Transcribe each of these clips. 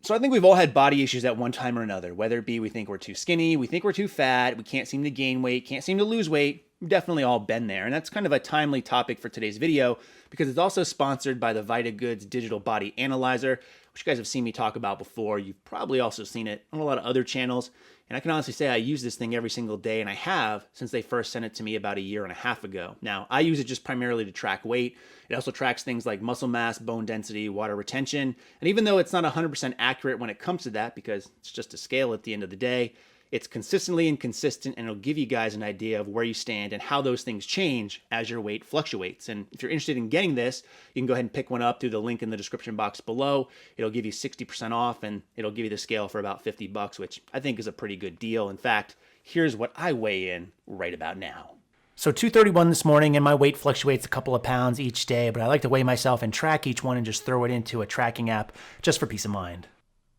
So I think we've all had body issues at one time or another, whether it be we think we're too skinny, we think we're too fat, we can't seem to gain weight, can't seem to lose weight. We've definitely all been there. And that's kind of a timely topic for today's video because it's also sponsored by the VitaGoods Digital Body Analyzer, which you guys have seen me talk about before. You've probably also seen it on a lot of other channels. And I can honestly say I use this thing every single day, and I have since they first sent it to me about a year and a half ago. Now, I use it just primarily to track weight. It also tracks things like muscle mass, bone density, water retention. And even though it's not 100% accurate when it comes to that, because it's just a scale at the end of the day, it's consistently inconsistent, and it'll give you guys an idea of where you stand and how those things change as your weight fluctuates. And if you're interested in getting this, you can go ahead and pick one up through the link in the description box below. It'll give you 60% off, and it'll give you the scale for about $50, which I think is a pretty good deal. In fact, here's what I weigh in right about now. So 231 this morning, and my weight fluctuates a couple of pounds each day, but I like to weigh myself and track each one and just throw it into a tracking app just for peace of mind.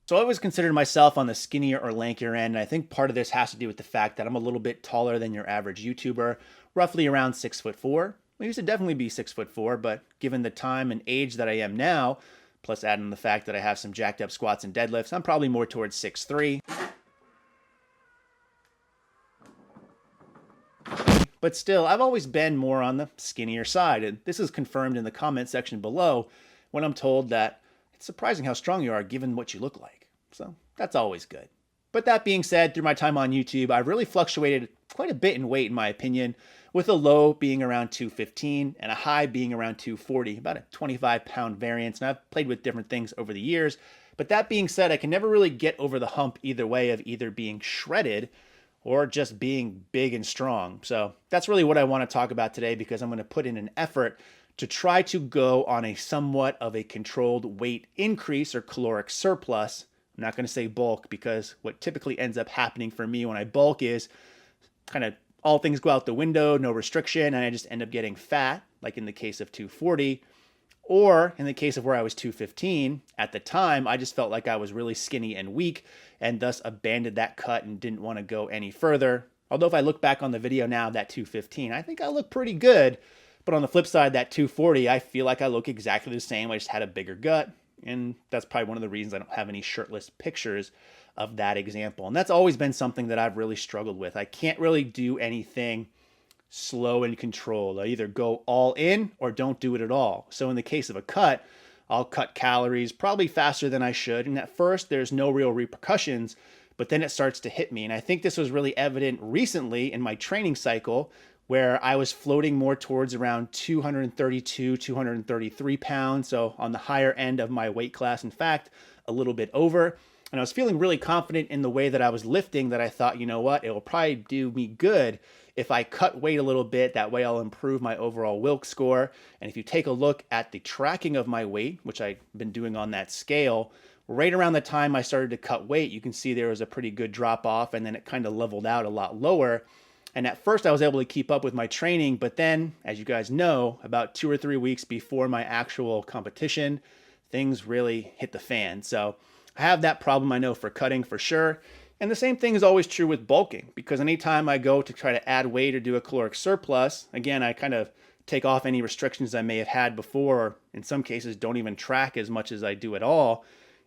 So I always considered myself on the skinnier or lankier end, and I think part of this has to do with the fact that I'm a little bit taller than your average YouTuber, roughly around 6'4". I used to definitely be 6'4", but given the time and age that I am now, plus adding the fact that I have some jacked up squats and deadlifts, I'm probably more towards 6'3". But still, I've always been more on the skinnier side, and this is confirmed in the comment section below when I'm told that it's surprising how strong you are given what you look like. So that's always good. But that being said, through my time on YouTube, I've really fluctuated quite a bit in weight, in my opinion, with a low being around 215 and a high being around 240, about a 25-pound variance. And I've played with different things over the years. But that being said, I can never really get over the hump either way of either being shredded or just being big and strong. So that's really what I want to talk about today, because I'm going to put in an effort to try to go on a somewhat of a controlled weight increase or caloric surplus. I'm not going to say bulk, because what typically ends up happening for me when I bulk is kind of all things go out the window, no restriction, and I just end up getting fat, like in the case of 240. Or in the case of where I was 215, at the time, I just felt like I was really skinny and weak, and thus abandoned that cut and didn't want to go any further. Although if I look back on the video now, that 215, I think I look pretty good. But on the flip side, that 240, I feel like I look exactly the same. I just had a bigger gut. And that's probably one of the reasons I don't have any shirtless pictures of that example. And that's always been something that I've really struggled with. I can't really do anything slow and controlled. I either go all in or don't do it at all. So in the case of a cut, I'll cut calories probably faster than I should. And at first, there's no real repercussions, but then it starts to hit me. And I think this was really evident recently in my training cycle, where I was floating more towards around 232, 233 pounds. So on the higher end of my weight class, in fact, a little bit over. And I was feeling really confident in the way that I was lifting, that I thought, you know what, it will probably do me good if I cut weight a little bit. That way I'll improve my overall Wilks score. And if you take a look at the tracking of my weight, which I've been doing on that scale, right around the time I started to cut weight, you can see there was a pretty good drop off, and then it kind of leveled out a lot lower. And at first I was able to keep up with my training, but then, as you guys know, about 2 or 3 weeks before my actual competition, things really hit the fan. So I have that problem, I know, for cutting for sure. And the same thing is always true with bulking, because anytime I go to try to add weight or do a caloric surplus, again, I kind of take off any restrictions I may have had before, or in some cases don't even track as much as I do at all.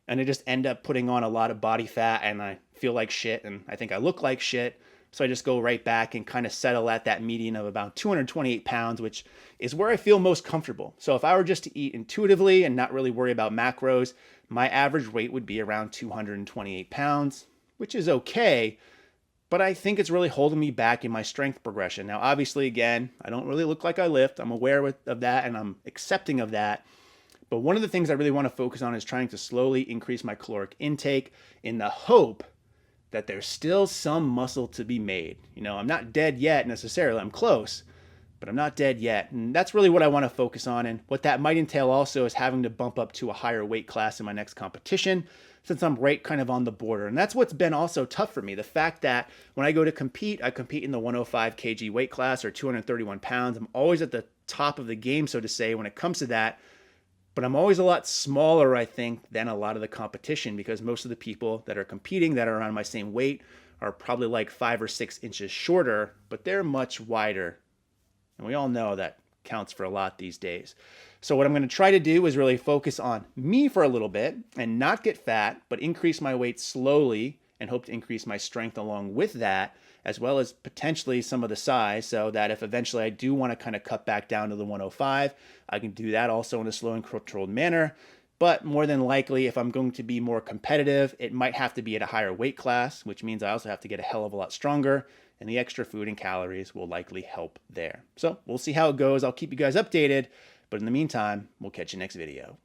And I just end up putting on a lot of body fat, and I feel like shit, and I think I look like shit. So I just go right back and kind of settle at that median of about 228 pounds, which is where I feel most comfortable. So if I were just to eat intuitively and not really worry about macros, my average weight would be around 228 pounds, which is okay. But I think it's really holding me back in my strength progression. Now, obviously, again, I don't really look like I lift. I'm aware of that, and I'm accepting of that. But one of the things I really want to focus on is trying to slowly increase my caloric intake in the hope that there's still some muscle to be made. You know, I'm not dead yet necessarily. I'm close, but I'm not dead yet. And that's really what I want to focus on. And what that might entail also is having to bump up to a higher weight class in my next competition, since I'm right kind of on the border. And that's what's been also tough for me. The fact that when I go to compete, I compete in the 105 kg weight class, or 231 pounds. I'm always at the top of the game, so to say, when it comes to that. But I'm always a lot smaller, I think, than a lot of the competition, because most of the people that are competing that are around my same weight are probably like 5 or 6 inches shorter, but they're much wider. And we all know that counts for a lot these days. So what I'm going to try to do is really focus on me for a little bit and not get fat, but increase my weight slowly and hope to increase my strength along with that, as well as potentially some of the size, so that if eventually I do want to kind of cut back down to the 105, I can do that also in a slow and controlled manner. But more than likely, if I'm going to be more competitive, it might have to be at a higher weight class, which means I also have to get a hell of a lot stronger, and the extra food and calories will likely help there. So we'll see how it goes. I'll keep you guys updated, but in the meantime, we'll catch you next video.